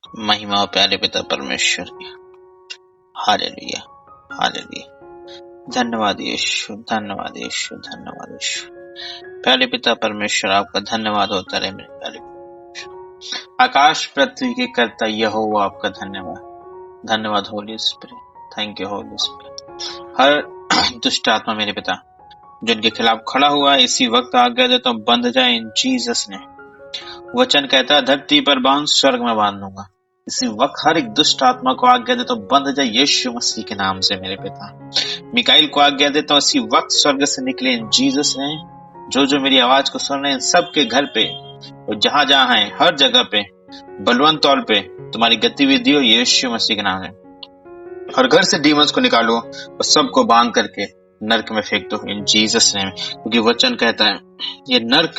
महिमा और प्यारे पिता परमेश्वर की। Hallelujah, hallelujah. धन्यवाद यीशु, धन्यवाद यीशु, धन्यवाद यीशु। प्यारे पिता परमेश्वर, आपका धन्यवाद होता रहे मेरे प्यारे परमेश्वर। आकाश पृथ्वी के कर्ता यहोवा, आपका धन्यवाद। धन्यवाद holy spirit, thank you holy spirit. हर दुष्ट आत्मा मेरे पिता जिनके खिलाफ खड़ा हुआ है, इसी वक्त आज्ञा देता हूं बंध जाए इन जीसस ने। वचन कहता है धरती पर बांध, स्वर्ग में बांध दूंगा। इसी वक्त हर एक दुष्ट आत्मा को आज्ञा देता हूं बंध जाए यीशु मसीह के नाम से मेरे पिता। मिकाइल को आज्ञा देता हूं इसी वक्त स्वर्ग से निकले इन जीसस ने। जो मेरी आवाज को सुन रहे हैं सबके घर पे और जहां जहां है हर जगह पे बलवंत तौर पे तुम्हारी गतिविधि हो यीशु मसीह के नाम है। हर घर से डीमंस को निकालो और सबको बांध करके नरक में फेंक दो इन जीसस ने, क्योंकि वचन कहता है ये नरक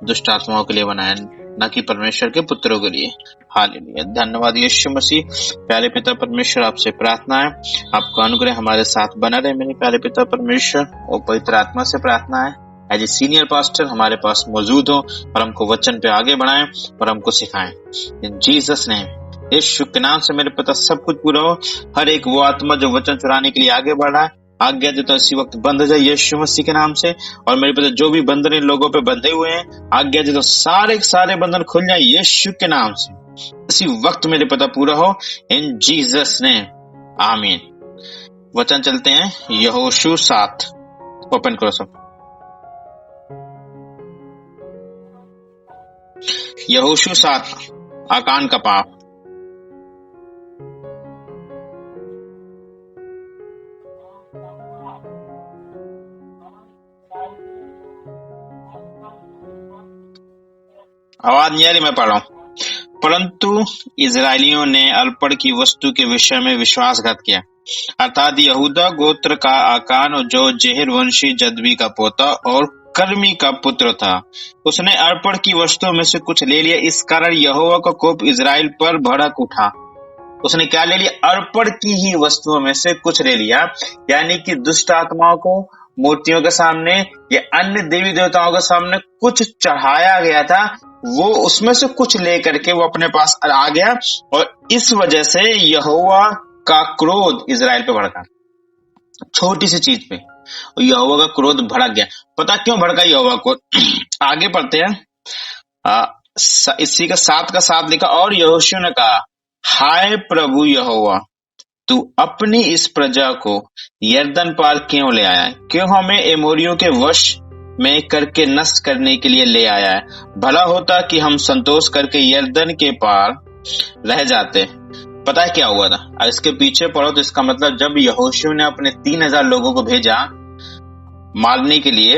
दुष्ट आत्माओं के लिए बना है, न कि परमेश्वर के पुत्रों के लिए। हालेलुया, धन्यवाद यीशु मसीह। प्यारे पिता परमेश्वर, आपसे प्रार्थना है आपका अनुग्रह हमारे साथ बना रहे मेरे प्यारे पिता परमेश्वर। और पवित्र आत्मा से प्रार्थना है एज ए सीनियर पास्टर हमारे पास मौजूद हो और हमको वचन पे आगे बढ़ाएं और हमको सिखाएं इन जीसस ने। यीशु के नाम से मेरे पिता सब कुछ पूरा हो। हर एक वो आत्मा जो वचन चुराने के लिए आगे बढ़ रहा है, आज्ञा देता हूं इसी वक्त बंध जाए यीशु मसीह के नाम से। और मेरे पिता जो भी बंधन इन लोगों पे बंधे हुए हैं, आज्ञा देता हूं सारे बंधन खुल जाए यीशु के नाम से। इसी वक्त मेरे पिता पूरा हो इन जीसस ने, आमीन। वचन चलते हैं यहोशू 7। ओपन करो सब। यहोशू 7, आकान का पाप। आवाज नहीं आ रही, मैं पढ़ रहा हूं। परंतु इजरायलियों ने अर्पण की वस्तु के विषय में विश्वासघात किया, अर्थात यहूदा गोत्र का आकान जो जेहर वंशी जदबी का पोता और कर्मी का पुत्र था, उसने अर्पण की वस्तुओं में से कुछ ले लिया। इस कारण यहोवा का कोप इजराइल पर भड़क उठा। उसने क्या ले लिया? अर्पण की ही वस्तुओं में से कुछ ले लिया, यानी कि दुष्ट आत्माओं को मूर्तियों के सामने या अन्य देवी देवताओं के सामने कुछ चढ़ाया गया था, वो उसमें से कुछ लेकर के वो अपने पास आ गया और इस वजह से यहोवा का क्रोध इजराइल पे भड़का। छोटी सी चीज पे यहोवा का क्रोध भड़क गया। पता क्यों भड़का यहोवा को? आगे पढ़ते हैं, इसी का 7 का 7 लिखा, और यहोशू ने कहा, हाय प्रभु यहोवा, तू अपनी इस प्रजा को यरदन पार क्यों ले आया? क्यों हमें एमोरियों के वश में करके नष्ट करने के लिए ले आया है? भला होता कि हम संतोष करके यरदन के पार रह जाते। पता है क्या हुआ था? अब इसके पीछे पढ़ो तो इसका मतलब जब यहोशू ने अपने 3000 लोगों को भेजा मारने के लिए,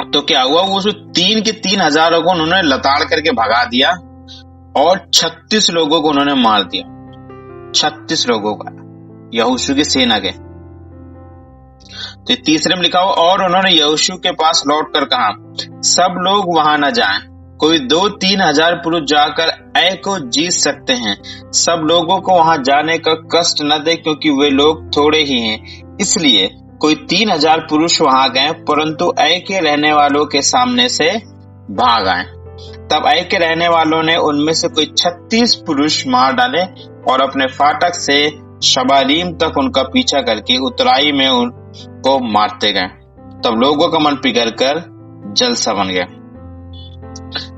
तो क्या हुआ? वो 3 के 3000 को उन्होंने लताड़ करके भगा दिया और 36 लोगों को उन्होंने मार दिया। 36 लोगों का यहोशू की सेना के। तो तीसरे में लिखा हुआ, और उन्होंने यहोशू के पास लौट कर कहा, सब लोग वहां न जाएं, कोई 2-3 हजार पुरुष जाकर ऐ को जीत सकते हैं। सब लोगों को वहां जाने का कष्ट न दे, क्योंकि वे लोग थोड़े ही हैं। इसलिए कोई 3000 पुरुष वहां गए, परंतु ऐ के रहने वालों के सामने से भाग आए। तब ऐ के रहने वालों ने उनमें से कोई 36 पुरुष मार डाले और अपने फाटक से शबारीम तक उनका पीछा करके उतराई में उनको मारते गए। तब लोगों का मन पिघल कर जल सा बन गया।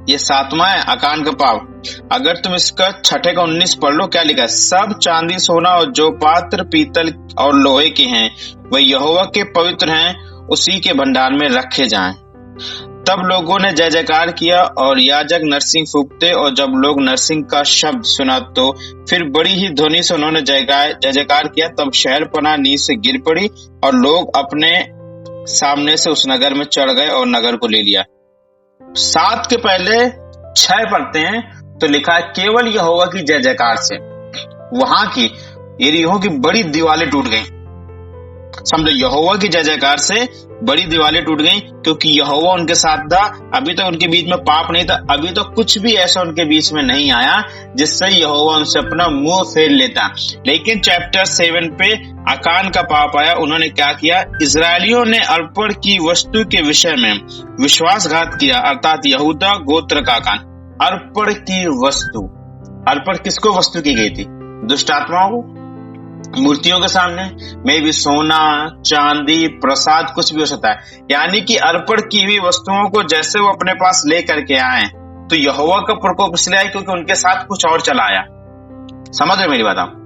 ये 7वां है आकान का पाप। अगर तुम इसका 6 का 19 पढ़ लो, क्या लिखा है? सब चांदी सोना और जो पात्र पीतल और लोहे के हैं वे यहोवा के पवित्र हैं, उसी के भंडार में रखे जाएं। तब लोगों ने जय जयकार किया और याजक नरसिंह फूंकते, और जब लोग नरसिंह का शब्द सुना तो फिर बड़ी ही ध्वनि से उन्होंने जय जयकार किया। तब शहर पनाह नींव से गिर पड़ी और लोग अपने सामने से उस नगर में चढ़ गए और नगर को ले लिया। 7 के पहले 6 पढ़ते हैं तो लिखा है, केवल यहोवा की जय जयकार से वहां की यरीहो की बड़ी दीवारें टूट गईं। समझो, यहोवा की जय जयकार से बड़ी दीवारें टूट गईं, क्योंकि यहोवा उनके साथ था। अभी तक उनके बीच में पाप नहीं था, अभी तो कुछ भी ऐसा उनके बीच में नहीं आया जिससे यहोवा उनसे अपना मुंह फेर लेता। लेकिन चैप्टर 7 पे आकान का पाप आया। उन्होंने क्या किया? इजरायलियों ने अर्पण की वस्तु के विषय में विश्वासघात किया, अर्थात यहूदा गोत्र का आकान। अर्पण की वस्तु, अर्पण किसको वस्तु की गई थी? दुष्ट आत्माओं को, मूर्तियों के सामने। में भी सोना, चांदी, प्रसाद कुछ भी हो सकता है। यानी कि अर्पण की हुई वस्तुओं को जैसे वो अपने पास ले करके आए, तो यहोवा का प्रकोप इसलिए आया क्योंकि उनके साथ कुछ और चला आया। समझ रहे मेरी बात आप?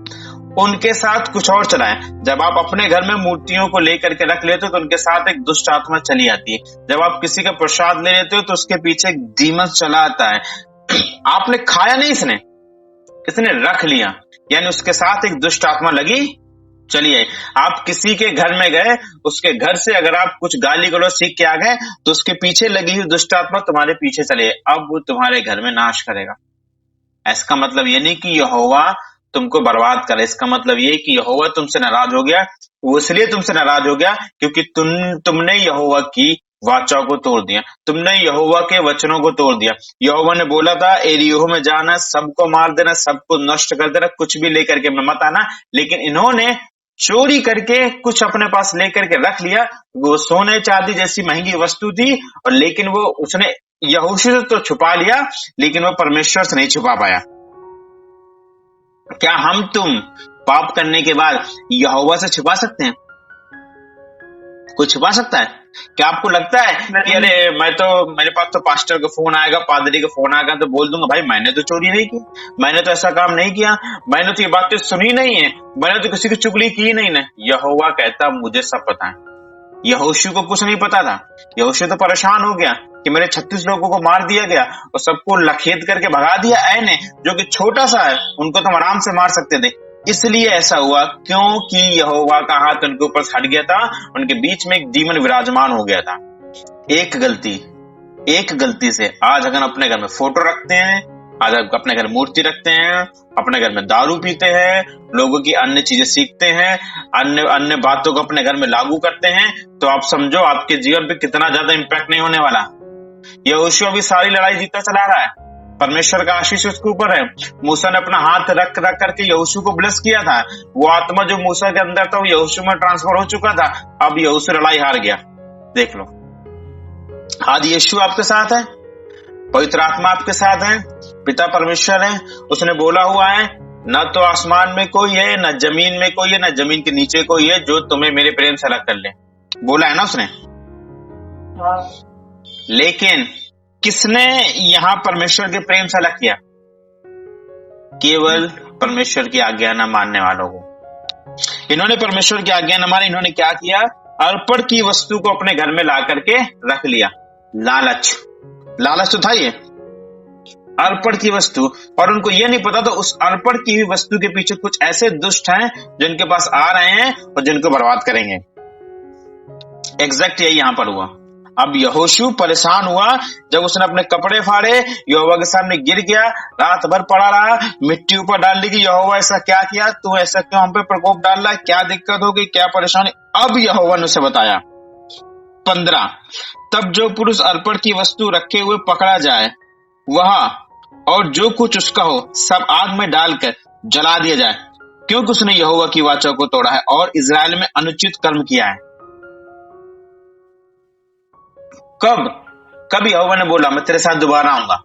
उनके साथ कुछ और चला है। जब आप अपने घर में मूर्तियों को लेकर के रख लेते हो तो उनके साथ एक दुष्ट आत्मा चली आती है। जब आप किसी का प्रसाद ले लेते हो तो उसके पीछे एक डीमन चला आता है। आपने खाया नहीं, इसने रख लिया, यानी उसके साथ एक दुष्ट आत्मा लगी चली आई। आप किसी के घर में गए, उसके घर से अगर आप कुछ गाली गलौज सीख के आ गए तो उसके पीछे लगी हुई दुष्ट आत्मा तुम्हारे पीछे चले, अब वो तुम्हारे घर में नाश करेगा। इसका मतलब ये नहीं कि यहोवा तुमको बर्बाद करे, इसका मतलब ये कि यहोवा तुमसे नाराज हो गया। वो इसलिए तुमसे नाराज हो गया क्योंकि तुमने यहोवा की वाचा को तोड़ दिया, तुमने यहोवा के वचनों को तोड़ दिया। यहोवा ने बोला था एरियो में जाना, सबको मार देना, सबको नष्ट कर देना, कुछ भी लेकर के मत आना, लेकिन इन्होंने चोरी करके कुछ अपने पास लेकर के रख लिया। वो सोने चांदी जैसी महंगी वस्तु थी, और लेकिन वो उसने यहोशू से तो छुपा लिया, लेकिन वो परमेश्वर से नहीं छुपा पाया। क्या हम तुम पाप करने के बाद यहोवा से छुपा सकते हैं? कोई छुपा सकता है? क्या आपको लगता है कि अरे मेरे पास तो पास्टर का फोन आएगा, पादरी का फोन आएगा तो बोल दूंगा भाई मैंने तो चोरी नहीं की, मैंने तो ऐसा काम नहीं किया, मैंने तो ये बातें सुनी नहीं है, मैंने तो किसी की चुगली की नहीं ना। यहोवा कहता मुझे सब पता है। यहोशू को कुछ नहीं पता था। यहोशू तो परेशान हो गया कि मेरे 36 लोगों को मार दिया गया और सबको लखेद करके भगा दिया ऐने, जो कि छोटा सा है, उनको तो आराम से मार सकते थे। इसलिए ऐसा हुआ क्योंकि यहोवा का हाथ उनके ऊपर हट गया था, उनके बीच में एक डीमन विराजमान हो गया था। एक गलती से आज अगर अपने घर में फोटो रखते हैं, आज अपने घर मूर्ति रखते हैं, अपने घर में दारू पीते हैं, लोगों की अन्य चीजें सीखते हैं, अन्य बातों को अपने घर में लागू करते हैं, तो आप समझो आपके जीवन पे कितना ज्यादा इम्पैक्ट नहीं होने वाला। यहोशू अभी सारी लड़ाई जीतता चला रहा है, परमेश्वर का आशीष उसके ऊपर है। मूसा ने अपना हाथ रख करके यहोशू को ब्लेस किया था। वो आत्मा जो मूसा के अंदर था वो यहोशू में ट्रांसफर हो चुका था। अब यहोशू लड़ाई हार गया। देख लो, आज यीशु आपके साथ है, पवित्र आत्मा आपके साथ है, पिता परमेश्वर है। उसने बोला हुआ है न तो आसमान में कोई है, न जमीन में कोई है, न जमीन के नीचे कोई है जो तुम्हें मेरे प्रेम से अलग कर ले। बोला है ना उसने। लेकिन किसने यहां परमेश्वर के प्रेम से अलग किया? केवल परमेश्वर की आज्ञा न मानने वालों को। इन्होंने परमेश्वर की आज्ञा न मानी, इन्होंने क्या किया? अर्पण की वस्तु को अपने घर में ला करके रख लिया। लालच तो था ये अर्पण की वस्तु, और उनको ये नहीं पता था उस अर्पण की हुई वस्तु के पीछे कुछ ऐसे दुष्ट हैं जिनके पास आ रहे हैं और जिनको बर्बाद करेंगे। एग्जैक्ट यही यहां पर हुआ। अब यहोशू परेशान हुआ जब उसने अपने कपड़े फाड़े, यहोवा के सामने गिर गया, रात भर पड़ा रहा, मिट्टी ऊपर डाल दी कि यहोवा ऐसा क्या किया, तू ऐसा क्यों हम पे प्रकोप डाल रहा है, क्या दिक्कत हो गई, क्या परेशानी। अब यहोवा ने उसे बताया 15, तब जो पुरुष अर्पण की वस्तु रखे हुए पकड़ा जाए वह और जो कुछ उसका हो सब आग में डालकर जला दिया जाए, क्योंकि उसने यहोवा की वाचा को तोड़ा है और इजराइल में अनुचित कर्म किया है। कब यहोवा ने बोला मैं तेरे साथ दोबारा आऊंगा?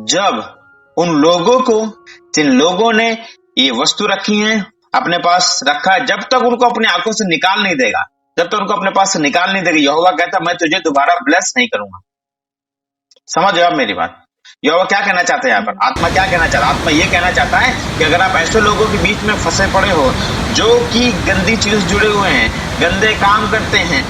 जब उन लोगों को जिन लोगों ने ये वस्तु रखी है, अपने पास रखा है, जब तक उनको अपनी आंखों से निकाल नहीं देगा, जब तक उनको अपने पास से निकाल नहीं देगा, यहोवा कहता मैं तुझे दोबारा ब्लेस नहीं करूंगा। समझ रहे हो आप मेरी बात? यहोवा क्या कहना चाहते हैं यहाँ पर? आत्मा क्या कहना चाहता है? आत्मा ये कहना चाहता है कि अगर आप ऐसे लोगों के बीच में फंसे पड़े हो जो कि गंदी चीज जुड़े हुए हैं, गंदे काम करते हैं,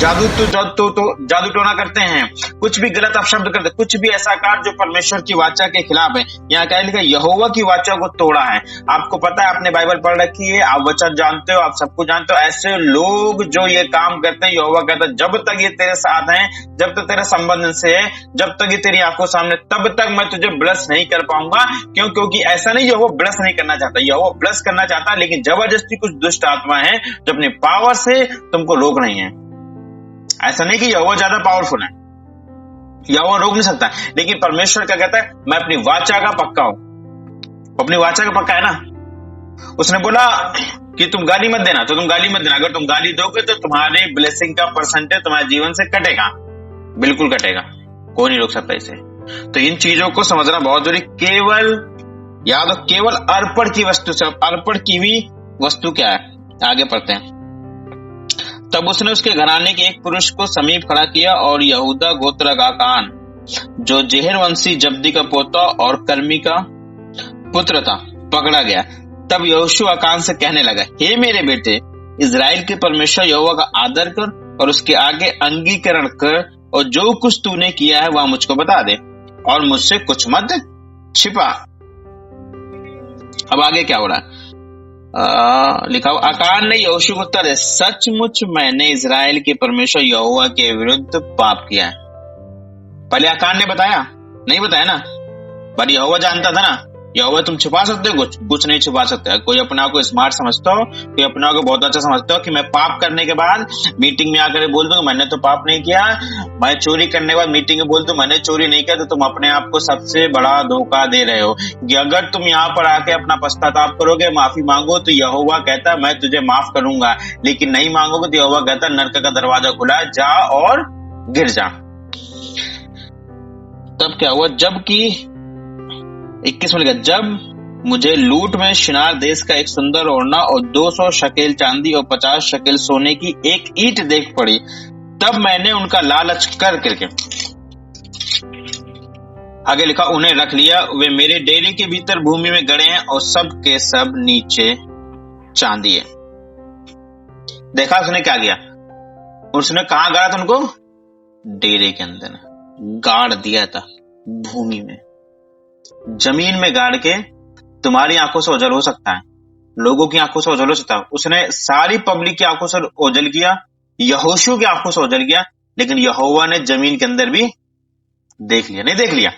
जादू टोना करते हैं, कुछ भी गलत अपशब्द करते हैं, कुछ भी ऐसा कार्य जो परमेश्वर की वाचा के खिलाफ है, यहाँ क्या लिखा? यहोवा की वाचा को तोड़ा है। आपको पता है, आपने बाइबल पढ़ रखी है, आप वचन जानते हो, आप सब कुछ जानते हो। ऐसे लोग जो ये काम करते हैं, यहोवा कहता है जब तक ये तेरे साथ हैं, जब तक तेरे संबंध से है, जब तक ये तेरी आंखों सामने, तब तक मैं तुझे ब्लेस नहीं कर पाऊंगा। क्योंकि ऐसा नहीं यहोवा ब्लेस नहीं करना चाहता, यहोवा ब्लेस करना चाहता है, लेकिन जबरदस्ती कुछ दुष्ट आत्मा है जो अपनी पावर से तुमको रोक रही है। ऐसा नहीं कि यहोवा ज्यादा पावरफुल है, यहोवा रोक नहीं सकता, लेकिन परमेश्वर क्या कहता है? मैं अपनी वाचा का पक्का हूं। अपनी वाचा का पक्का है ना। उसने बोला कि तुम गाली मत देना, तो तुम गाली मत देना। अगर तुम गाली दोगे तो तुम्हारे ब्लेसिंग का परसेंटेज तुम्हारे जीवन से कटेगा, बिल्कुल कटेगा, कोई नहीं रोक सकता इसे। तो इन चीजों को समझना बहुत जरूरी। केवल याद हो, केवल अर्पण की वस्तु से, अर्पण की भी वस्तु क्या है, आगे पढ़ते हैं। तब उसने उसके घराने के एक पुरुष को समीप खड़ा किया और यहूदा गोत्र का आकान, जो जेहर वंशी जब्दी का पोता और कर्मी का पुत्र था, पकड़ा गया। तब यहोशू आकान से कहने लगा, हे मेरे बेटे, इजराइल के परमेश्वर यहोवा का आदर कर और उसके आगे अंगीकरण कर, और जो कुछ तूने किया है वह मुझको बता दे और मुझसे कुछ मत छिपा। अब आगे क्या हो रहा है, लिखा हुआ, आकान ने यहोशू को उत्तर दिया, सचमुच मैंने इजराइल के परमेश्वर यहोवा के विरुद्ध पाप किया है। पहले आकान ने बताया नहीं, बताया ना, पर यहोवा जानता था ना। यहोवा तुम छुपा सकते हो, कुछ नहीं छुपा सकते। कोई अपने आप को स्मार्ट समझता हो, कोई अपने आप को बहुत अच्छा समझता हो कि मैं पाप करने के बाद मीटिंग में आकर बोल दूं मैंने तो पाप नहीं किया, मैं चोरी करने के बाद मीटिंग में बोल दूं मैंने चोरी नहीं किया, तो तुम अपने आप को सबसे बड़ा धोखा दे रहे हो। कि अगर तुम यहाँ पर आके अपना पश्चाताप करोगे, माफी मांगो, तो यहोवा कहता मैं तुझे माफ करूंगा, लेकिन नहीं मांगोगे तो यहोवा कहता नरक का दरवाजा खुला है, जा और गिर जा। तब क्या हुआ, जबकि 21 में लिखा, जब मुझे लूट में शिनार देश का एक सुंदर ओढ़ना और 200 शकेल चांदी और 50 शकेल सोने की एक ईंट देख पड़ी, तब मैंने उनका लालच करके, आगे लिखा, उन्हें रख लिया। वे मेरे डेरे के भीतर भूमि में गड़े हैं और सब के सब नीचे चांदी है। देखा उसने क्या किया, उसने कहां गाड़ा था उनको, डेरे के अंदर गाड़ दिया था, भूमि में, जमीन में गाड़ के। तुम्हारी आंखों से ओझल हो सकता है, लोगों की आंखों से ओझल हो सकता है, उसने सारी पब्लिक की आंखों से ओझल किया, यहोशू की आंखों से ओझल किया, लेकिन यहोवा ने जमीन के अंदर भी देख लिया, नहीं देख लिया?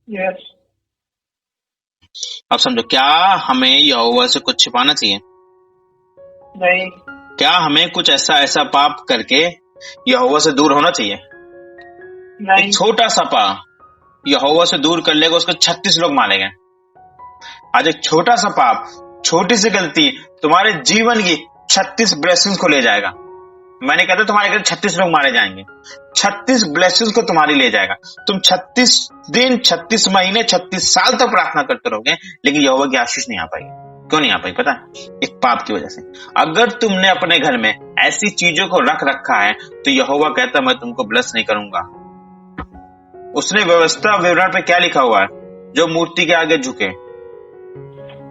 yes. अब समझो, क्या हमें यहोवा से कुछ छिपाना चाहिए? नहीं। क्या हमें कुछ ऐसा पाप करके यहोवा से दूर होना चाहिए? नहीं। एक छोटा सा पाप यहोवा से दूर कर लेगा, उसको 36 लोग मारेंगे। आज एक छोटा सा पाप, छोटी सी गलती तुम्हारे जीवन की 36 ब्लेसिंग्स को ले जाएगा। मैंने कहता तुम्हारे घर 36 लोग मारे जाएंगे, 36 ब्लेसिंग्स को तुम्हारी ले जाएगा। तुम 36 दिन, 36 महीने, 36 साल तक प्रार्थना करते रहोगे, लेकिन यहोवा की आशीष नहीं आ पाएगी। क्यों नहीं आ पाई पता है? एक पाप की वजह से। अगर तुमने अपने घर में ऐसी चीजों को रख रखा है, तो यहोवा कहता मैं तुमको ब्लेस नहीं करूंगा। उसने व्यवस्था विवरण पे क्या लिखा हुआ है, जो मूर्ति के आगे झुके,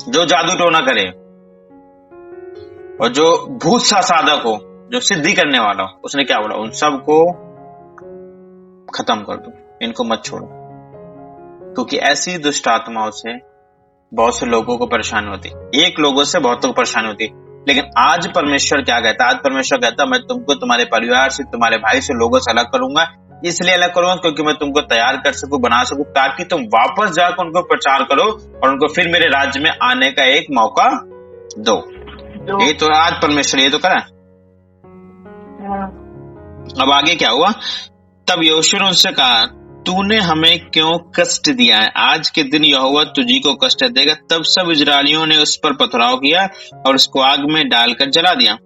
जो जादू टोना करे, और जो भूत सा साधक हो, जो सिद्धि करने वाला हो, उसने क्या बोला, उन सबको खत्म कर दो, इनको मत छोड़ो। क्योंकि ऐसी दुष्ट आत्माओं से बहुत से लोगों को परेशानी होती, एक लोगों से बहुतों को परेशानी होती। लेकिन आज परमेश्वर क्या कहता है, आज परमेश्वर कहता मैं तुमको तुम्हारे परिवार से, तुम्हारे भाई से, लोगों से अलग करूंगा। इसलिए अलग करूंगा क्योंकि मैं तुमको तैयार कर सकूं, बना सकूं, ताकि तुम वापस जाकर उनको प्रचार करो और उनको फिर मेरे राज्य में आने का एक मौका दो। ये तो आज परमेश्वर ये तो करा। अब आगे क्या हुआ, तब यहोशू ने उनसे कहा, तूने हमें क्यों कष्ट दिया है? आज के दिन यहोवा तुझी को कष्ट देगा। तब सब इजरायलियों ने उस पर पथराव किया और उसको आग में डालकर जला दिया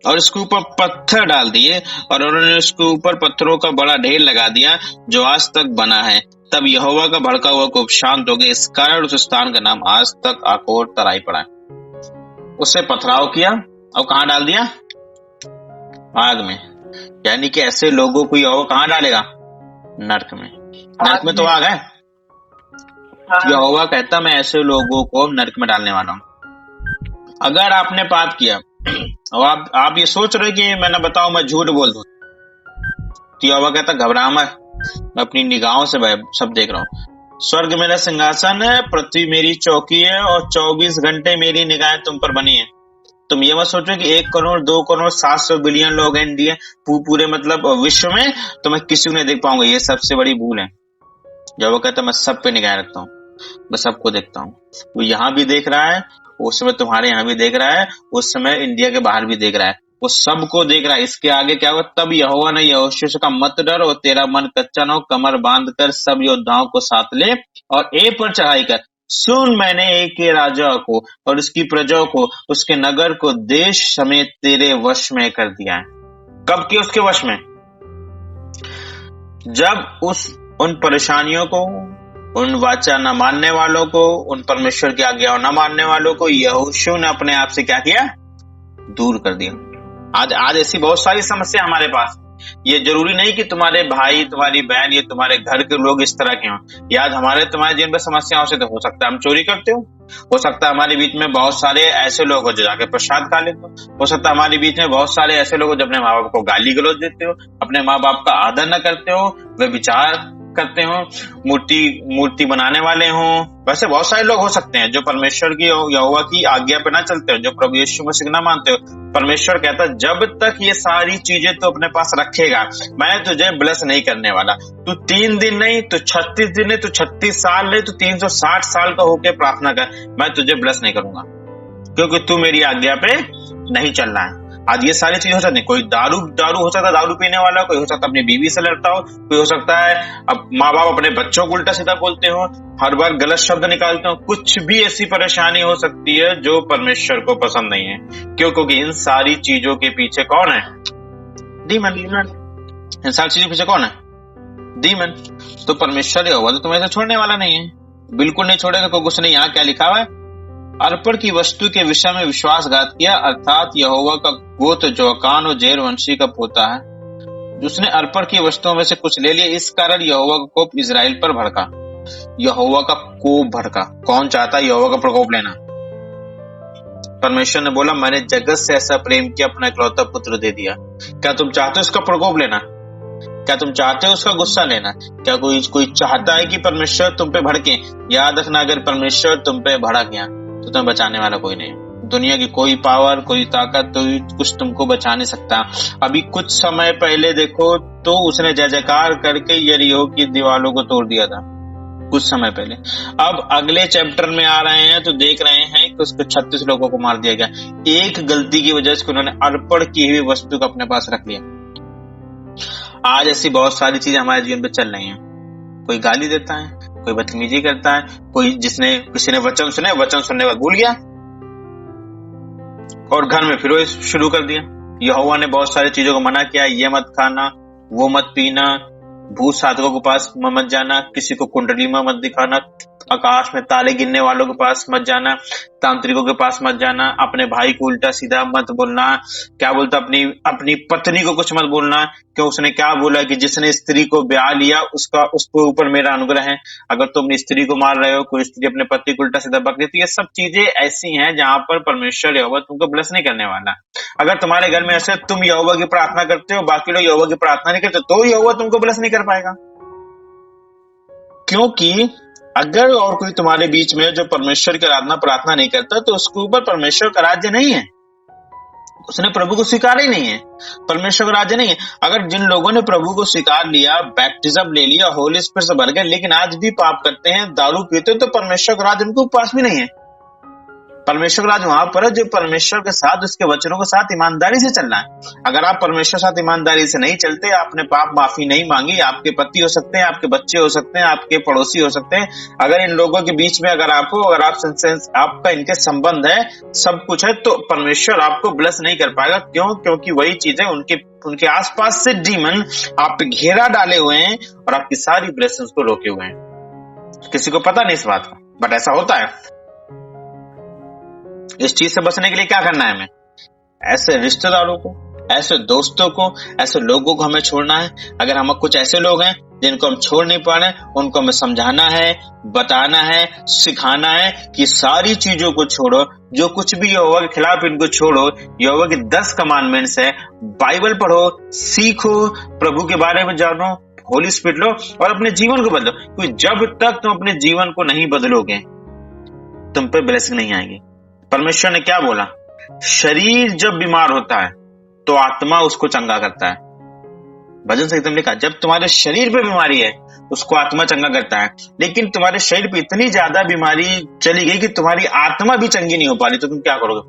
और उसके ऊपर पत्थर डाल दिए, और उन्होंने उसके ऊपर पत्थरों का बड़ा ढेर लगा दिया जो आज तक बना है। तब यहोवा का भड़का हुआ कोप शांत हो गया, इस कारण उस स्थान का नाम आज तक आकोर तराई पड़ा है। उससे पथराव किया और कहां डाल दिया? आग में। यानी कि ऐसे लोगों को यहोवा कहां डालेगा? नरक में। नरक में तो आग है। यहोवा कहता मैं ऐसे लोगों को नरक में डालने वाला हूं। अगर आपने पाप किया और आप ये सोच रहे कि मैं ना बताऊं, मैं झूठ बोल दूं, तो यहोवा कहता घबरा मत, मैं अपनी निगाहों से सब देख रहा हूं। स्वर्ग मेरा सिंहासन है, पृथ्वी मेरी चौकी है, और 24 घंटे मेरी निगाहें तुम पर बनी है। तुम ये मत सोचो कि 1 करोड़ 2 करोड़ 700 बिलियन लोग हैं इंडिया पूरे मतलब विश्व में, तो मैं किसी को नहीं देख पाऊंगा। ये सबसे बड़ी भूल है। जब वो कहता मैं सब पे निगाह रखता हूँ, मैं सबको देखता हूँ। वो यहाँ भी देख रहा है, उस समय तुम्हारे यहाँ भी देख रहा है, उस समय इंडिया के बाहर भी देख रहा है, वो सबको देख रहा है। इसके आगे क्या हुआ, तब यहोवा ने यहोशू से कहा मत डर और तेरा मन कच्चा न हो, कमर बांध कर सब योद्धाओं को साथ ले और ए पर चढ़ाई कर। सुन, मैंने एक के राजा को और उसकी प्रजा को, उसके नगर को देश समेत तेरे वश में कर दिया है। कब के उसके वश में? जब उस उन परेशानियों को, उन वाचा न मानने वालों को, उन परमेश्वर की आज्ञा न मानने वालों को यहोशू ने अपने आप से क्या किया? दूर कर दिया। आज ऐसी बहुत सारी समस्या हमारे पास। ये जरूरी नहीं कि तुम्हारे भाई, तुम्हारी बहन, ये तुम्हारे घर के लोग इस तरह के हों। याद हमारे तुम्हारे जीवन में समस्याओं से तो हो सकता है हम चोरी करते हो सकता है हमारे बीच में बहुत सारे ऐसे लोग हो जो जाके प्रसाद खा लेते हो सकता है हमारे बीच में बहुत सारे ऐसे लोग हो जो अपने माँ बाप को गाली गलौज देते हो, अपने माँ बाप का आदर न करते हो, वे विचार करते हो, मूर्ति बनाने वाले हो। वैसे बहुत सारे लोग हो सकते हैं जो परमेश्वर की यहोवा की आज्ञा पे ना चलते हो, जो प्रभु यीशु मसीह ना मानते हो। परमेश्वर कहता है जब तक ये सारी चीजें तो अपने पास रखेगा मैं तुझे ब्लेस नहीं करने वाला। तू 3 दिन नहीं, तो 36 दिन नहीं, तो 36 साल नहीं, तो 360 साल का होके प्रार्थना कर, मैं तुझे ब्लेस नहीं करूंगा क्योंकि तू मेरी आज्ञा पे नहीं चल रहा है। आज ये सारी चीजें हो सकती है। कोई दारू हो सकता है, दारू पीने वाला, कोई हो सकता है अपनी बीवी से लड़ता हो, कोई हो सकता है अब माँ बाप अपने बच्चों को उल्टा सीधा बोलते हो, हर बार गलत शब्द निकालते हो। कुछ भी ऐसी परेशानी हो सकती है जो परमेश्वर को पसंद नहीं है। क्यों? क्योंकि इन सारी चीजों के पीछे कौन है? डीमन। इन सारी चीजों के पीछे कौन है? डीमन। तो परमेश्वर होगा तो तुम्हें छोड़ने वाला नहीं है, बिल्कुल नहीं छोड़ेगा। क्योंकि उसने यहाँ क्या लिखा हुआ है? अर्पण की वस्तु के विषय में विश्वासघात किया, अर्थात यहोवा का गोत्र जो अकान और जेर वंशी का पोता है, जिसने अर्पण की वस्तुओं में से कुछ ले लिया। इस कारण यहोवा का कोप इजराइल पर भड़का। यहोवा का कोप भड़का। कौन चाहता है यहोवा का प्रकोप लेना? परमेश्वर ने बोला मैंने जगत से ऐसा प्रेम किया, अपना इकलौता पुत्र दे दिया। क्या तुम चाहते हो उसका प्रकोप लेना? क्या तुम चाहते हो उसका गुस्सा लेना? क्या कोई चाहता है कि परमेश्वर तुम पे भड़के? याद रखना, अगर परमेश्वर तुम पे भड़क गया तो तुम्हें बचाने वाला कोई नहीं। दुनिया की कोई पावर, कोई ताकत, तो कुछ तुमको बचा नहीं सकता। अभी कुछ समय पहले देखो तो उसने जय जयकार करके यरीहो की दीवारों को तोड़ दिया था, कुछ समय पहले। अब अगले चैप्टर में आ रहे हैं तो देख रहे हैं कि उसको 36 लोगों को मार दिया गया, एक गलती की वजह से उन्होंने अर्पण की हुई वस्तु को अपने पास रख लिया। आज ऐसी बहुत सारी चीजें हमारे जीवन पे चल रही हैं। कोई गाली देता है, कोई बदतमीजी करता है, कोई किसी ने वचन सुने, वचन सुनने का भूल गया और घर में फिर शुरू कर दिया। यहोवा ने बहुत सारी चीजों को मना किया, ये मत खाना, वो मत पीना, भूत साधकों के पास मत जाना, किसी को कुंडली में मत दिखाना, आकाश में तारे गिनने वालों के पास मत जाना, तांत्रिकों के पास मत जाना, अपने भाई को उल्टा सीधा मत बोलना, क्या बोलता अपनी पत्नी को कुछ मत बोलना। क्यों? उसने क्या बोला कि जिसने स्त्री को ब्याह लिया उसके ऊपर मेरा अनुग्रह है। अगर तुम अपनी स्त्री को मार रहे हो, कोई स्त्री अपने पति को उल्टा सीधा बक देती है, ये सब चीजें ऐसी हैं जहां पर परमेश्वर यहोवा तुमको ब्लेस नहीं करने वाला। अगर तुम्हारे घर में ऐसे तुम यहोवा की प्रार्थना करते हो, बाकी लोग यहोवा की प्रार्थना नहीं करते, तो यहोवा तुमको ब्लेस नहीं कर पाएगा। क्योंकि अगर और कोई तुम्हारे बीच में जो परमेश्वर की आराधना प्रार्थना नहीं करता तो उसके ऊपर परमेश्वर का राज्य नहीं है, उसने प्रभु को स्वीकार ही नहीं है, परमेश्वर का राज्य नहीं है। अगर जिन लोगों ने प्रभु को स्वीकार लिया, बैप्टिज्म ले लिया, होली स्पिरिट से भर गए, लेकिन आज भी पाप करते हैं, दारू पीते हैं, तो परमेश्वर का राज्य उनको पास भी नहीं है। परमेश्वर का राज वहां पर है जो परमेश्वर के साथ, उसके वचनों के साथ ईमानदारी से चलना है। अगर आप परमेश्वर के साथ ईमानदारी से नहीं चलते, आपने पाप माफी नहीं मांगी, आपके पति हो सकते हैं, आपके बच्चे हो सकते हैं, आपके पड़ोसी हो सकते हैं, अगर इन लोगों के बीच में अगर आपका इनके संबंध है, सब कुछ है, तो परमेश्वर आपको ब्लेस नहीं कर पाएगा। क्यों? क्योंकि वही चीजें उनके आसपास से डीमन आप पे घेरा डाले हुए हैं और आपकी सारी ब्लेसिंग्स को रोके हुए हैं। किसी को पता नहीं इस बात का, बट ऐसा होता है। इस चीज से बचने के लिए क्या करना है हमें? ऐसे रिश्तेदारों को, ऐसे दोस्तों को, ऐसे लोगों को हमें छोड़ना है। अगर हम कुछ ऐसे लोग हैं जिनको हम छोड़ नहीं पा रहे, उनको हमें समझाना है, बताना है, सिखाना है कि सारी चीजों को छोड़ो, जो कुछ भी यहोवा के खिलाफ इनको छोड़ो। यहोवा के 10 कमांडमेंट्स है, बाइबल पढ़ो, सीखो, प्रभु के बारे में जानो, होली स्पिरिट लो और अपने जीवन को बदलो। क्योंकि जब तक तुम अपने जीवन को नहीं बदलोगे, तुम पे ब्लेसिंग नहीं आएगी। परमेश्वर ने क्या बोला? शरीर जब बीमार होता है तो आत्मा उसको चंगा करता है। भजन संहिता में लिखा, जब तुम्हारे शरीर पे बीमारी है उसको आत्मा चंगा करता है। लेकिन तुम्हारे शरीर पे इतनी ज्यादा बीमारी चली गई कि तुम्हारी आत्मा भी चंगी नहीं हो पा रही, तो तुम क्या करोगे?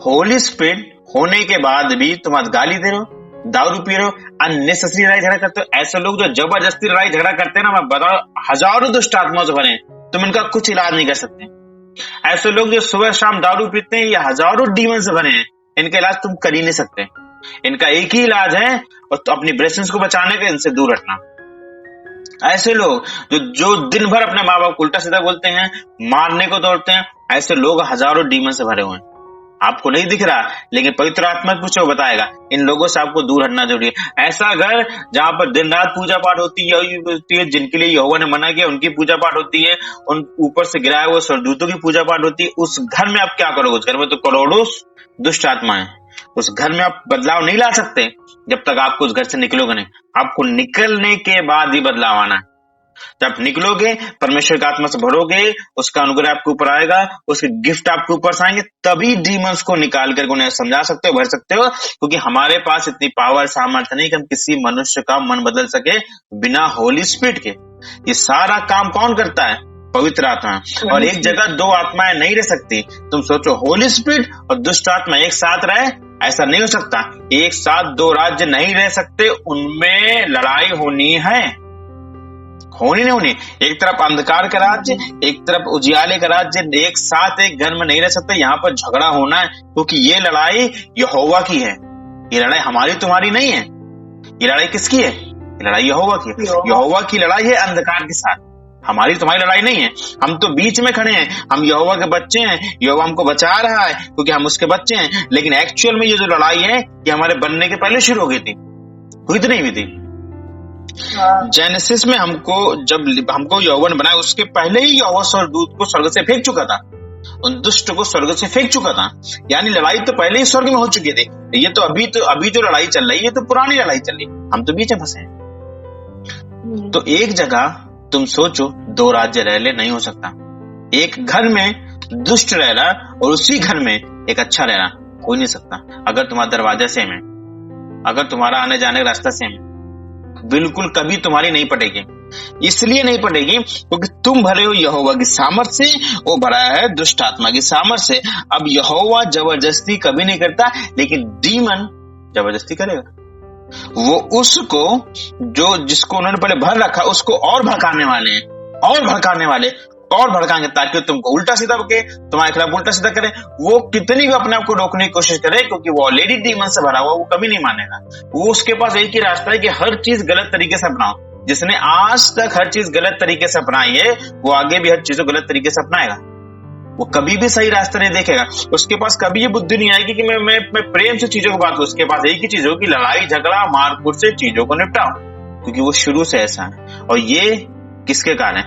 होली स्पिरिट होने के बाद भी तुम आज गाली दे रहे हो, दारू पी रहे हो, अननेसेसरी लड़ाई झगड़ा करते हो। ऐसे लोग जो जबरदस्ती लड़ाई झगड़ा करते हैं ना, मैं बताओ, हजारों दुष्ट आत्माओं से भरे हैं, तुम इनका कुछ इलाज नहीं कर सकते। ऐसे लोग जो सुबह शाम दारू पीते हैं, ये हजारों डीमन से बने हैं, इनका इलाज तुम कर ही नहीं सकते। इनका एक ही इलाज है, और तो अपनी ब्लेसिंग्स को बचाने का, इनसे दूर हटना। ऐसे लोग जो दिन भर अपने माँ बाप को उल्टा सीधा बोलते हैं, मारने को दौड़ते हैं, ऐसे लोग हजारों डीमन से भरे हुए हैं। आपको नहीं दिख रहा, लेकिन पवित्र आत्मा पूछो बताएगा। इन लोगों से आपको दूर हटना जरूरी है। ऐसा घर जहां पर दिन रात पूजा पाठ होती है, जिनके लिए यहोवा ने मना किया उनकी पूजा पाठ होती है, उन ऊपर से गिराए हुए स्वर्गदूतों की पूजा पाठ होती है, उस घर में आप क्या करोगे? उस घर में तो करोड़ों दुष्ट आत्माएं। उस घर में आप बदलाव नहीं ला सकते जब तक आपको उस घर से निकलोगे नहीं। आपको निकलने के बाद ही बदलाव आना है। जब निकलोगे, परमेश्वर की आत्मा से भरोगे, उसका अनुग्रह आपके ऊपर आएगा, उसके गिफ्ट आपके ऊपर से आएंगे, तभी डीमंस को निकाल कर उन्हें समझा सकते हो, भर सकते हो। क्योंकि हमारे पास इतनी पावर सामर्थ्य नहीं कि हम किसी मनुष्य का मन बदल सके बिना होली स्पिरिट के। ये सारा काम कौन करता है? पवित्र आत्मा। और एक जगह दो आत्माएं नहीं रह सकती। तुम सोचो, होली स्पिरिट और दुष्ट आत्मा एक साथ रहे, ऐसा नहीं हो सकता। एक साथ दो राज्य नहीं रह सकते, उनमें लड़ाई होनी है, होनी नहीं होनी। एक तरफ अंधकार का राज्य, एक तरफ उजियाले का राज्य, एक साथ एक घर में नहीं रह सकते। यहाँ पर झगड़ा होना है, क्योंकि ये लड़ाई यहोवा की है। ये लड़ाई हमारी तुम्हारी नहीं है। ये लड़ाई किसकी है? ये लड़ाई यहोवा की है। यहोवा की लड़ाई है अंधकार के साथ, हमारी तुम्हारी लड़ाई नहीं है। हम तो बीच में खड़े हैं, हम यहोवा के बच्चे हैं, यहोवा हमको बचा रहा है क्योंकि हम उसके बच्चे हैं। लेकिन एक्चुअल में ये जो लड़ाई है, ये हमारे बनने के पहले शुरू हो गई थी, हुई तो नहीं हुई थी। जेनेसिस में जब हमको यहोवा ने बनाया, उसके पहले ही यहोवा स्वर्गदूत को स्वर्ग से फेंक चुका था, उन दुष्ट को स्वर्ग से फेंक चुका था। यानी लड़ाई तो पहले ही स्वर्ग में हो चुकी थी। ये तो अभी जो लड़ाई चल रही है, ये तो पुरानी लड़ाई चल रही है, हम तो बीच में फंसे हैं। तो एक जगह तुम सोचो, दो राज्य रह ले, नहीं हो सकता। एक घर में दुष्ट रहना और उसी घर में एक अच्छा रहना, हो नहीं सकता। अगर तुम्हारा दरवाजा सेम है, अगर तुम्हारा आने जाने का रास्ता सेम है, बिल्कुल कभी तुम्हारी नहीं पटेगी। इसलिए नहीं पटेगी क्योंकि तुम भरे हो यहोवा की सामर्थ से, वो भरा है दुष्ट आत्मा की सामर्थ से। अब यहोवा जबरदस्ती कभी नहीं करता, लेकिन डीमन जबरदस्ती करेगा। वो उसको जिसको उन्होंने पहले भर रखा, उसको और भड़काने वाले हैं, और भड़काने वाले और भड़काएंगे, ताकि तुमको उल्टा सीधा बके, तुम्हारे खिलाफ उल्टा सीधा करे। वो कितनी भी अपने आप को रोकने की कोशिश करे, क्योंकि वो ऑलरेडी डीमन से भरा हुआ, वो कभी नहीं मानेगा। वो उसके पास एक ही रास्ता है कि हर चीज गलत तरीके से अपनाओ। जिसने आज तक हर चीज गलत तरीके से अपनाई है, वो आगे भी हर चीज को गलत तरीके से अपनाएगा। वो कभी भी सही रास्ता नहीं देखेगा। उसके पास कभी ये बुद्धि नहीं आएगी कि मैं प्रेम से चीजों को बात करूं। उसके पास एक ही चीज हो कि लड़ाई झगड़ा मारकूट से चीजों को निपटाओ, क्योंकि वो शुरू से ऐसा है। और ये किसके कारण है?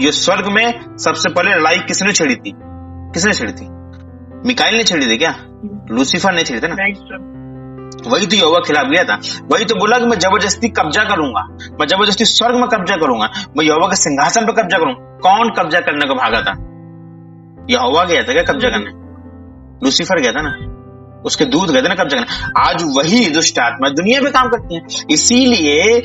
ये स्वर्ग में सबसे पहले लड़ाई किसने छेड़ी थी? किसने छेड़ी थी? मिकाइल ने छेड़ी थी क्या? लूसीफर ने छेड़ी थी ना? वही तो यहोवा खिलाफ गया था। वही तो बोला कि मैं जबरदस्ती कब्जा करूंगा, मैं जबरदस्ती स्वर्ग में कब्जा करूंगा, मैं यहोवा के सिंहासन पर कब्जा करूंगा। कौन कब्जा करने को भागा था? यहोवा गया था क्या कब्जा करने? लूसीफर गया था ना, उसके दूध गए थे ना कब्जा करने। आज वही दुष्ट आत्मा दुनिया में काम करती है। इसीलिए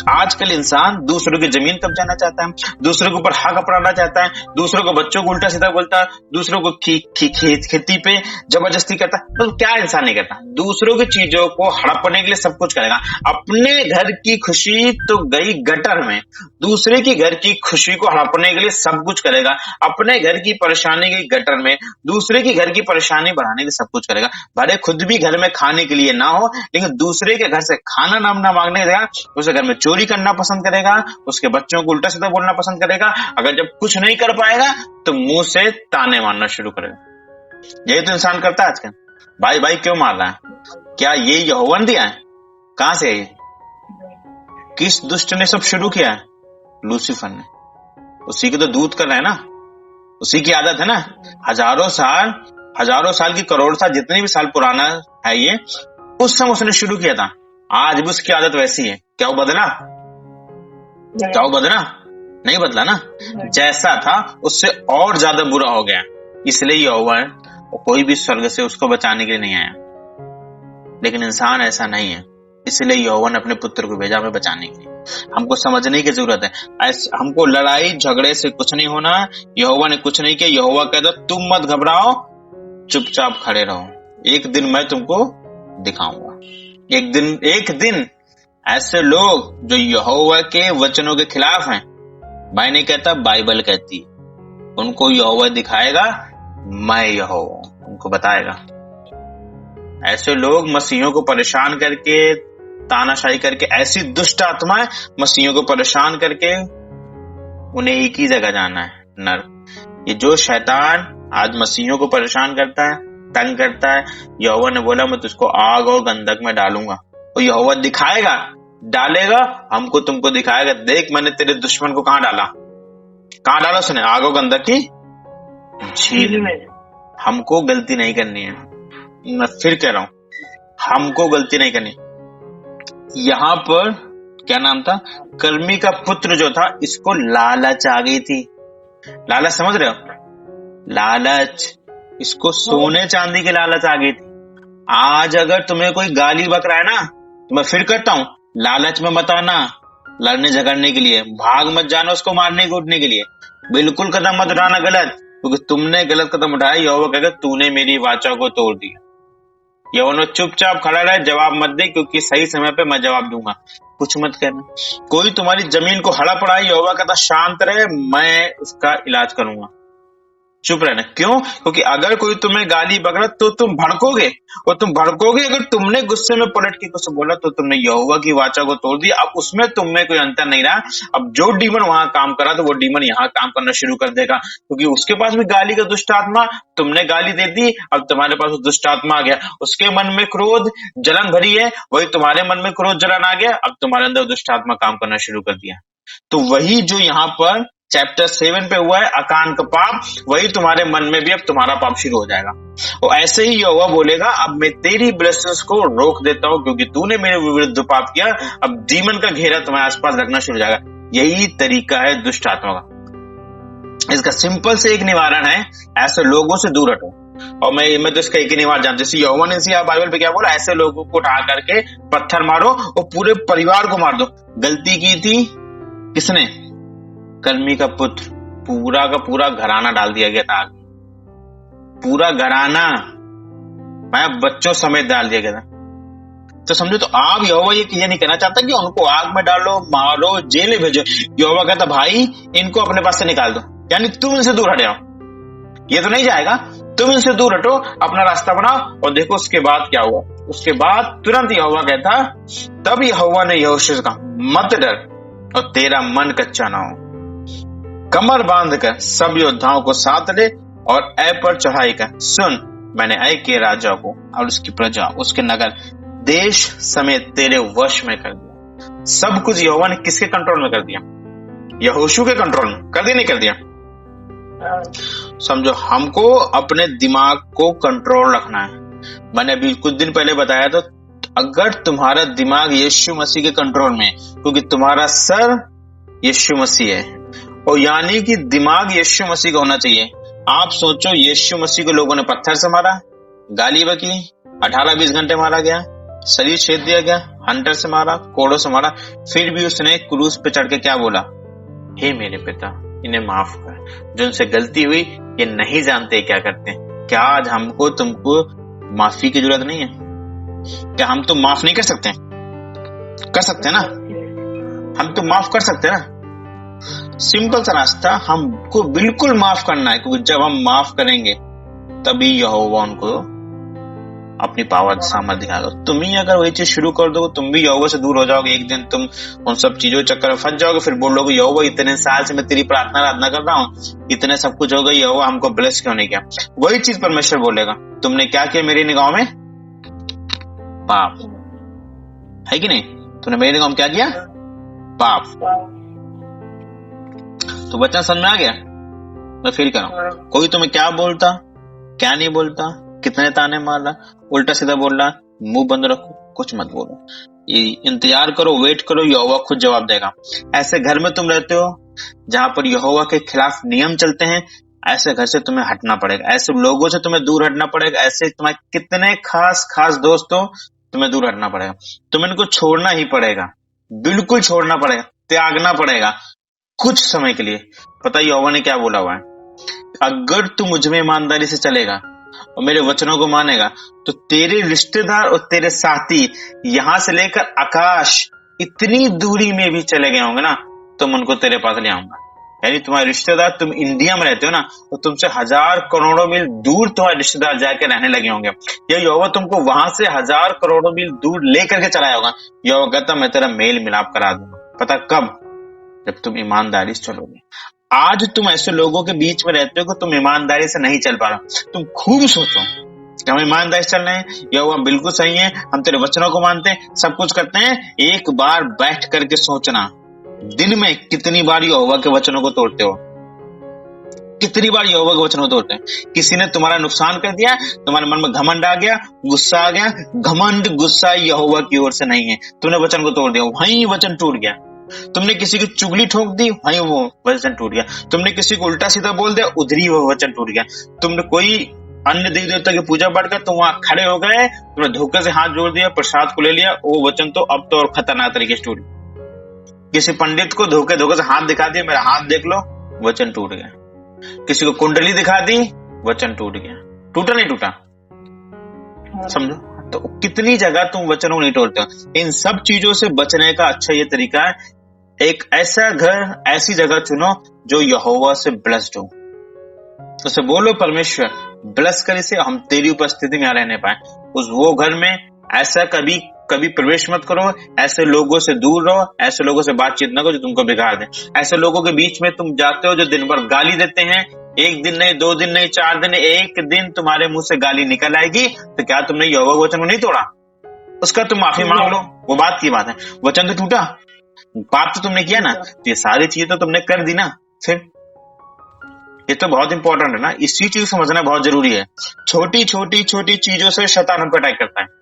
आजकल इंसान दूसरों की जमीन कब्जाना चाहता है, दूसरों के ऊपर हक अपनाना चाहता है, दूसरों को बच्चों को उल्टा सीधा बोलता है, दूसरों को खेती पे जबरदस्ती करता है। तो क्या इंसान नहीं करता? दूसरों की चीजों को हड़पने के लिए सब कुछ करेगा। अपने घर की खुशी तो गई गटर में, दूसरे की घर की खुशी को हड़पने के लिए सब कुछ करेगा। अपने घर की परेशानी गई गटर में, दूसरे की घर की परेशानी बढ़ाने के लिए सब कुछ करेगा। भले खुद भी घर में खाने के लिए ना हो, लेकिन दूसरे के घर से खाना ना मांगने देगा, उसे घर में चोरी करना पसंद करेगा, उसके बच्चों को उल्टा सीधा बोलना पसंद करेगा। अगर जब कुछ नहीं कर पाएगा तो मुंह से ताने मारना शुरू करेगा। यही तो इंसान करता है आजकल। भाई भाई क्यों मार रहा है? क्या ये यहोवा ने दिया है? कहां से है ये? किस दुष्ट ने सब शुरू किया है? लूसीफर ने। उसी के तो दूत कर रहे हैं ना, उसी की आदत है ना। हजारों साल की, करोड़ साल, जितने भी साल पुराना है ये, उस समय उसने शुरू किया था। आज भी उसकी आदत वैसी है। क्या वो बदला? क्या वो बदला? नहीं बदला ना। जैसा था उससे और ज्यादा बुरा हो गया। इसलिए यहोवा है, कोई भी स्वर्ग से उसको बचाने के लिए नहीं आया। लेकिन इंसान ऐसा नहीं है, इसलिए यहोवा ने अपने पुत्र को भेजा हमें बचाने के लिए। हमको समझने की जरूरत है। हमको लड़ाई झगड़े से कुछ नहीं होना। यहोवा ने कुछ नहीं किया। यहोवा कहता तुम मत घबराओ, चुपचाप खड़े रहो, एक दिन मैं तुमको दिखाऊंगा। एक दिन ऐसे लोग जो यहोवा के वचनों के खिलाफ हैं, मैं नहीं कहता, बाइबल कहती है, उनको यहोवा दिखाएगा। मैं यहोवा उनको बताएगा। ऐसे लोग मसीहों को परेशान करके तानाशाही करके, ऐसी दुष्ट आत्माएं मसीहों को परेशान करके उन्हें एक ही जगह जाना है, नर्क। ये जो शैतान आज मसीहों को परेशान करता है, तंग करता है, यहोवा ने बोला मैं तुझको आग और गंधक में डालूंगा। और यहोवा दिखाएगा, डालेगा, हमको तुमको दिखाएगा, देख मैंने तेरे दुश्मन को कहां डाला। कहां डाला उसने? आग और गंधक की झील में। हमको गलती नहीं करनी है, मैं फिर कह रहा हूं, हमको गलती नहीं करनी। यहां पर क्या नाम था? कर्मी का पुत्र जो था, इसको लालच आ गई थी। लालच समझ रहे हो? लालच, इसको सोने चांदी की लालच आ गई थी। आज अगर तुम्हें कोई गाली बक रहा है ना, तो मैं फिर कहता हूं, लालच में मत आना लड़ने झगड़ने के लिए, भाग मत जाना उसको मारने कूटने के लिए, बिल्कुल कदम मत उठाना गलत, क्योंकि तुमने गलत कदम उठाया, यहोवा कहेगा तूने मेरी वाचा को तोड़ दिया। यहोवा चुपचाप खड़ा रहे, जवाब मत दे, क्योंकि सही समय पे मैं जवाब दूंगा, कुछ मत कहना। कोई तुम्हारी जमीन को हड़ा पड़ा है, यहोवा कहता शांत रहे, मैं उसका इलाज करूंगा, चुप रहना। क्यों? क्योंकि अगर कोई तुम्हें गाली बकरा तो तुम भड़कोगे, और तुम भड़कोगे अगर तुमने गुस्से में पलट के कुछ बोला तो तुमने यहोवा की वाचा को तोड़ दिया। अब उसमें तुम में कोई अंतर नहीं रहा। अब जो डीमन वहां काम करा तो वो डीमन यहाँ काम करना शुरू कर देगा, क्योंकि उसके पास भी गाली का दुष्ट आत्मा, तुमने गाली दे दी, अब तुम्हारे पास दुष्ट आत्मा आ गया, उसके मन में क्रोध जलन भरी है, वही तुम्हारे मन में क्रोध जलन आ गया, अब तुम्हारे अंदर दुष्ट आत्मा काम करना शुरू कर दिया। तो वही जो यहाँ पर चैप्टर 7 पे हुआ है अकान का पाप, वही तुम्हारे मन में भी अब तुम्हारा पाप शुरू हो जाएगा। और ऐसे ही यहोवा बोलेगा अब मैं तेरी ब्लेसिंग्स को रोक देता हूं, क्योंकि तूने मेरे विरुद्ध पाप किया। अब डीमन का घेरा तुम्हारे आसपास लगना शुरू हो जाएगा। यही तरीका है दुष्ट आत्मा का। इसका सिंपल से एक निवारण है, ऐसे लोगों से दूर हटो। और मैं तो इसका एक ही निवारण जानता हूं, जैसे यहोवा ने बाइबल पे क्या बोला, ऐसे लोगों को उठा करके पत्थर मारो और पूरे परिवार को मार दो। गलती की थी किसने? कर्मी का पुत्र, पूरा का पूरा घराना डाल दिया गया था आग, पूरा घराना, मैं बच्चों समेत डाल दिया गया था। तो समझो, तो आप यहोवा ये नहीं कहना चाहता कि उनको आग में डालो, मारो, जेल में भेजो। यहोवा कहता भाई इनको अपने पास से निकाल दो, यानी तुम इनसे दूर हट जाओ, ये तो नहीं जाएगा, तुम इनसे दूर हटो, अपना रास्ता बनाओ। और देखो उसके बाद क्या हुआ। उसके बाद तुरंत यहोवा कहता, तब यहोवा ने यहोशू से कहा मत डर और तेरा मन कच्चा ना हो, कमर बांध कर सब योद्धाओं को साथ ले और ऐ पर चढ़ाई कर। सुन, मैंने ऐ के राजा को और उसकी प्रजा, उसके नगर, देश समेत तेरे वश में कर दिया। सब कुछ यहोवा ने किसके कंट्रोल में कर दिया? यहोशू के कंट्रोल में कर दिया, नहीं कर दिया? समझो, हमको अपने दिमाग को कंट्रोल रखना है। मैंने अभी कुछ दिन पहले बताया था, अगर तुम्हारा दिमाग यीशु मसीह के कंट्रोल में, क्योंकि तुम्हारा सर यीशु मसीह है, और यानी कि दिमाग यीशु मसीह का होना चाहिए। आप सोचो, यीशु मसीह को लोगों ने पत्थर से मारा, गाली बकी, 18-20 घंटे मारा गया, शरीर छेद दिया गया, हंटर से मारा, कोड़ों से मारा, फिर भी उसने क्रूस पे चढ़ के क्या बोला? हे मेरे पिता, इन्हें माफ कर, जो उनसे गलती हुई, ये नहीं जानते क्या करते। क्या आज हमको तुमको माफी की जरूरत नहीं है? क्या हम तो माफ नहीं कर सकते? कर सकते ना, हम तो माफ कर सकते ना। सिंपल सा रास्ता, हमको बिल्कुल माफ करना है, क्योंकि जब हम माफ करेंगे तभी यहोवा उनको अपनी पावर सामर्थ दिखाएगा। तुम ही अगर वही चीज शुरू कर दो, तुम भी यहोवा से दूर हो जाओगे। एक दिन तुम उन सब चीजों के चक्कर में फंस जाओगे, फिर बोलोगे यहोवा इतने साल से मैं तेरी प्रार्थना कर रहा हूँ, इतने सब कुछ हो गया, यहोवा हमको ब्लेस क्यों नहीं किया? वही चीज परमेश्वर बोलेगा, तुमने क्या किया मेरी निगाहों में? पाप है कि नहीं? तुमने मेरी निगाहों में क्या किया? पाप। तो वचन समझ में आ गया? मैं फिर कह रहा हूं, कोई तुम्हें क्या बोलता, क्या नहीं बोलता, कितने ताने मार रहा, उल्टा सीधा बोल रहा, मुंह बंद रखो, कुछ मत बोलो, ये इंतजार करो, वेट करो, यहोवा खुद जवाब देगा। ऐसे घर में तुम रहते हो जहां पर यहोवा के खिलाफ नियम चलते हैं, ऐसे घर से तुम्हें हटना पड़ेगा, ऐसे लोगों से तुम्हें दूर हटना पड़ेगा। ऐसे तुम्हारे कितने खास दोस्त हो, तुम्हें दूर हटना पड़ेगा, तुम्हें इनको छोड़ना ही पड़ेगा, बिल्कुल छोड़ना पड़ेगा, त्यागना पड़ेगा कुछ समय के लिए। पता है यहोवा ने क्या बोला हुआ है? अगर तू मुझ में ईमानदारी से चलेगा और मेरे वचनों को मानेगा, तो तेरे रिश्तेदार और तेरे साथी यहां से लेकर आकाश इतनी दूरी में भी चले गए होंगे ना, तुम उनको तेरे पास ले आऊंगा। यानी तुम्हारे रिश्तेदार, तुम इंडिया में रहते हो ना, तो तुमसे 1000 करोड़ों मील दूर तुम्हारे रिश्तेदार जाके रहने लगे होंगे। ये यहोवा तुमको वहां से 1000 करोड़ों मील दूर लेकर के चलाया होगा। यहोवा कहता मैं तेरा मेल मिलाप करा दूंगा। पता कब? जब तुम ईमानदारी से चलोगे। आज तुम ऐसे लोगों के बीच में रहते हो कि तुम ईमानदारी से नहीं चल पा रहे। तुम खूब सोचो कि हम ईमानदारी से चल रहे हैं, यहोवा बिल्कुल सही है, हम तेरे वचनों को मानते हैं, सब कुछ करते हैं। एक बार बैठ करके सोचना, दिन में कितनी बार यहोवा के वचनों को तोड़ते हो? कितनी बार यहोवा के वचनों को तोड़ते हैं? किसी ने तुम्हारा नुकसान कर दिया, तुम्हारे मन में घमंड आ गया, गुस्सा आ गया। घमंड गुस्सा यहोवा की ओर से नहीं है। तुमने वचन को तोड़ दिया, वहीं वचन टूट गया। तुमने किसी की चुगली ठोक दी, वहीं वो वचन टूट गया। तुमने किसी को उल्टा सीधा बोल दिया, उधर ही वो वचन टूट गया। तुमने कोई अन्य देवी देवता की पूजा पाठ कर, तुम वहां खड़े हो गए, तुमने धोखे से हाथ जोड़ दिया, प्रसाद को ले लिया, वो वचन तो अब तो और खतरनाक तरीके से टूट गया। किसी पंडित को धोखे से हाथ दिखा दिया, मेरा हाथ देख लो, वचन टूट गया। किसी को कुंडली दिखा दी, वचन टूट गया। टूटा नहीं टूटा? समझो तो कितनी जगह तुम वचनों को नहीं तोड़ते हो। इन सब चीजों से बचने का अच्छा ये तरीका है, एक ऐसा घर, ऐसी जगह चुनो जो यहोवा से ब्लेस्ड हो। उसे बोलो परमेश्वर ब्लेस कर इसे, हम तेरी उपस्थिति में रहने पाए। उस वो घर में ऐसा कभी कभी प्रवेश मत करो, ऐसे लोगों से दूर रहो, ऐसे लोगों से बातचीत न करो जो तुमको बिगाड़ दे। ऐसे लोगों के बीच में तुम जाते हो जो दिन भर गाली देते हैं, एक दिन नहीं, 2 दिन नहीं, 4 दिन, एक दिन तुम्हारे मुंह से गाली निकल आएगी, तो क्या तुमने यहोवा के वचन को नहीं तोड़ा? उसका तुम माफी मांग लो, वो बात की बात है। वचन तो टूटा, पाप तो तुमने किया ना, तो ये सारी चीजें तो तुमने कर दी ना। फिर ये तो बहुत इंपॉर्टेंट है ना, इसी चीज समझना बहुत जरूरी है। छोटी छोटी चीजों से शैतान हमको अटैक करता है।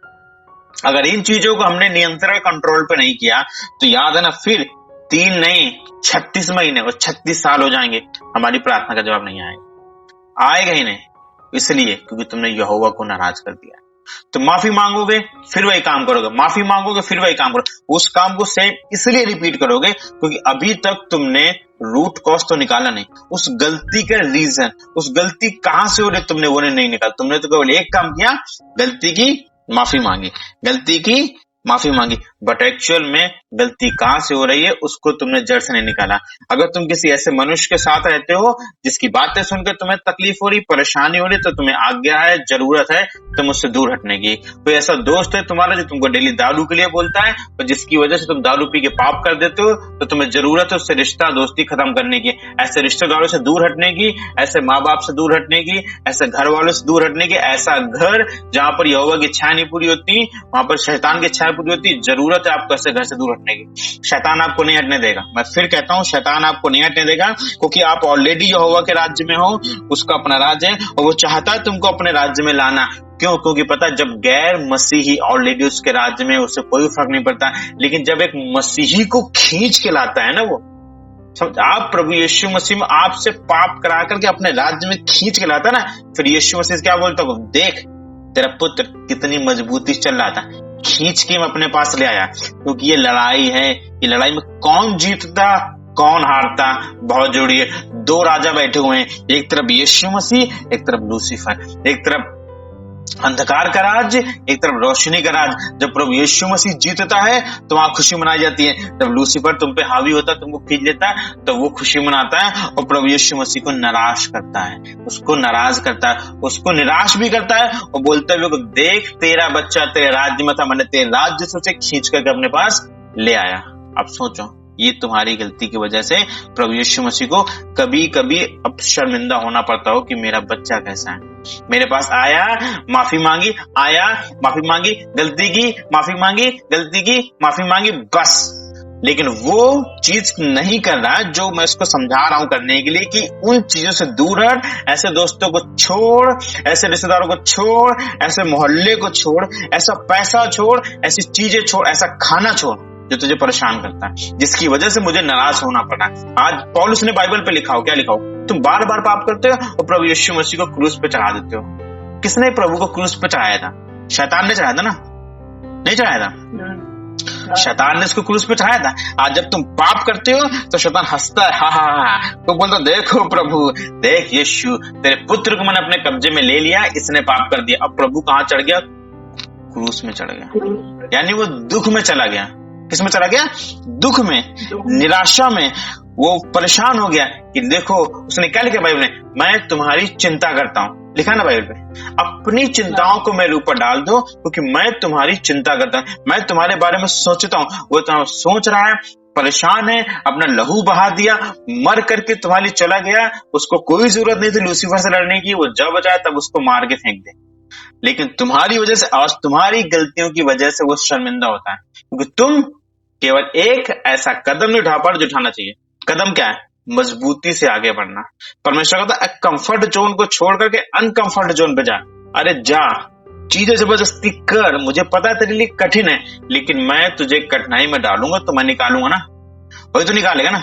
अगर इन चीजों को हमने नियंत्रण, कंट्रोल पे नहीं किया, तो याद है ना, फिर 3 नहीं 36 महीने और 36 साल हो जाएंगे, हमारी प्रार्थना का जवाब नहीं आएगा ही नहीं। इसलिए क्योंकि तुमने यहोवा को नाराज कर दिया। तो माफी मांगोगे, फिर वही काम करोगे, माफी मांगोगे, फिर वही काम करोगे। उस काम को सेम इसलिए रिपीट करोगे क्योंकि अभी तक तुमने रूट कॉज तो निकाला नहीं, उस गलती का रीजन, उस गलती कहां से हो रही तुमने वो नहीं निकाला। तुमने तो केवल एक काम किया, गलती की माफी मांगी, गलती की माफी मांगी, बट एक्चुअल में गलती कहां से हो रही है उसको तुमने जड़ से नहीं निकाला। अगर तुम किसी ऐसे मनुष्य के साथ रहते हो जिसकी बातें सुनकर तुम्हें तकलीफ हो रही, परेशानी हो रही, तो तुम्हें आज्ञा है, जरूरत है तुम उससे दूर हटने की। कोई ऐसा दोस्त है तुम्हारा जो तुमको डेली दारू के लिए बोलता है, तो जिसकी वजह से तुम दारू पी के पाप कर देते हो, तो तुम्हें जरूरत है उससे रिश्ता, दोस्ती खत्म करने की, ऐसे रिश्तेदारों से दूर हटने की, ऐसे माँ बाप से दूर हटने की, ऐसे घर वालों से दूर हटने की। ऐसा घर जहां पर यहोवा की इच्छा नहीं पूरी होती, वहां पर शैतान की इच्छा पूरी होती। जरूरत है आपको ऐसे घर से दूर हटने की। शैतान आपको नहीं हटने देगा, मैं फिर कहता हूँ, शैतान आपको नहीं हटने देगा, क्योंकि आप ऑलरेडी यहोवा के राज्य में हो, उसका अपना राज्य है और वो चाहता है तुमको अपने राज्य में लाना। क्यों? क्योंकि पता, जब गैर मसीही ऑलरेडी उसके राज्य में, उससे कोई फर्क नहीं पड़ता, लेकिन जब एक मसीही को खींच के लाता है ना, वो समझ, आप प्रभु यीशु मसीह में आपसे पाप करा करके अपने राज्य में खींच के लाता ना, फिर यीशु मसीह क्या बोलता है, देख तेरा पुत्र कितनी मजबूती से चल रहा था, खींच के मैं अपने पास ले आया। क्योंकि ये लड़ाई है, ये लड़ाई में कौन जीतता कौन हारता बहुत जरूरी है। 2 राजा बैठे हुए हैं, एक तरफ यीशु मसीह, एक तरफ लूसीफर, एक तरफ अंधकार का राज, एक तरफ रोशनी का राज। जब प्रभु यीशु मसीह जीतता है तो वहां खुशी मनाई जाती है। जब लूसीफर तुम पे हावी होता है, तुमको खींच लेता है, तो वो खुशी मनाता है और प्रभु यीशु मसीह को नाराज करता है, उसको नाराज करता है, उसको निराश भी करता है और बोलते हुए, देख तेरा बच्चा तेरे राज्य में था, मैंने तेरे राज्य से उसे खींच करके अपने पास ले आया। अब सोचो, ये तुम्हारी गलती की वजह से प्रभु यीशु मसीह को कभी कभी अब शर्मिंदा होना पड़ता हो कि मेरा बच्चा कैसा है, मेरे पास आया, माफी मांगी, आया, माफी मांगी, गलती की, माफी मांगी, गलती की, माफी मांगी, बस। लेकिन वो चीज नहीं कर रहा है जो मैं इसको समझा रहा हूं करने के लिए, कि उन चीजों से दूर हट, ऐसे दोस्तों को छोड़, ऐसे रिश्तेदारों को छोड़, ऐसे मोहल्ले को छोड़, ऐसा पैसा छोड़, ऐसी चीजें छोड़, ऐसा खाना छोड़ जो तुझे परेशान करता है, जिसकी वजह से मुझे नाराज होना पड़ा। आज पौलुस ने बाइबल पे लिखा हो, क्या लिखा हो, तुम बार बार पाप करते हो और प्रभु यीशु मसीह को क्रूस पे चढ़ा देते हो। किसने प्रभु को क्रूस पे चढ़ाया था? शैतान ने चढ़ाया था ना? नहीं चढ़ाया था? शैतान ने इसको क्रूस पे चढ़ाया था। आज जब तुम पाप करते हो तो शैतान हंसता है, हा हा हा, तो बोलता, देखो प्रभु, देख यीशु, तेरे पुत्र को मैंने अपने कब्जे में ले लिया, इसने पाप कर दिया। अब प्रभु कहां चढ़ गया? क्रूस में चढ़ गया, यानी वो दुख में चला गया। किस में चला गया? दुख में, निराशा में, वो परेशान हो गया कि देखो, उसने क्या लिखा बाइबल में, मैं तुम्हारी चिंता करता हूं, लिखा ना बाइबल पे, अपनी चिंताओं को मेरे ऊपर डाल दो क्योंकि मैं तुम्हारी चिंता करता हूं, मैं तुम्हारे बारे में सोचता हूं। वो तो सोच रहा है, परेशान है, अपना लहू बहा दिया, मर करके तुम्हारे लिए चला गया, उसको कोई जरूरत नहीं थी लूसीफर से लड़ने की, वो जब जाए तब उसको मार के फेंक दे, लेकिन तुम्हारी वजह से, आज तुम्हारी गलतियों की वजह से वो शर्मिंदा होता है क्योंकि तुम केवल एक ऐसा कदम नहीं उठा पा जो उठाना चाहिए। कदम क्या है? मजबूती से आगे बढ़ना। परमेश्वर कहता है कंफर्ट जोन को छोड़ करके अनकंफर्ट जोन पे जा। अरे जा, चीजें जबरदस्ती कर, मुझे पता है तेरे लिए कठिन है, लेकिन मैं तुझे कठिनाई में डालूंगा तो मैं निकालूंगा ना, वही तो निकालेगा ना।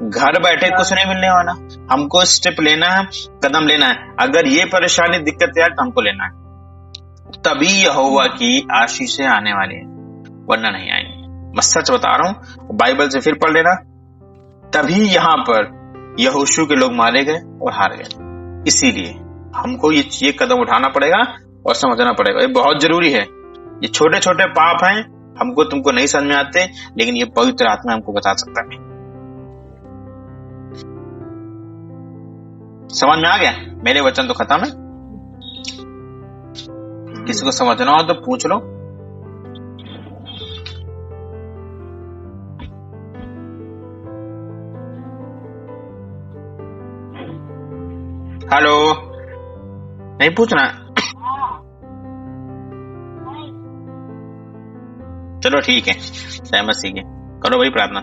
घर बैठे कुछ नहीं मिलने वाला, हमको स्टेप लेना है, कदम लेना है। अगर ये परेशानी दिक्कत है तो हमको लेना है, तभी यहोवा की आशीषें आने वाली है, वरना नहीं आएंगे। मैं सच बता रहा हूं, बाइबल से फिर पढ़ लेना। तभी यहां पर यहोशू के लोग मारे गए और हार गए। इसीलिए हमको ये कदम उठाना पड़ेगा और समझना पड़ेगा, ये बहुत जरूरी है। ये छोटे छोटे पाप हैं, हमको तुमको नहीं समझ में आते, लेकिन ये पवित्र आत्मा हमको बता सकता है। समझ में आ गया? मेरे वचन तो खत्म है, किसी को समझना हो तो पूछ लो। हेलो, नहीं पूछना? चलो ठीक है, जय मसीह की। करो भाई प्रार्थना।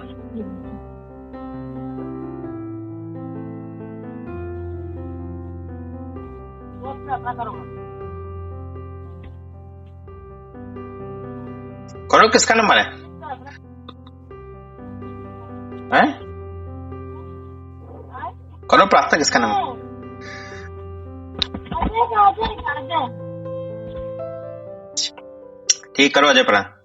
करो, किसका नंबर है? करो प्रार्थना, किसका नंबर? ठीक, करो अजय प्रार्थना।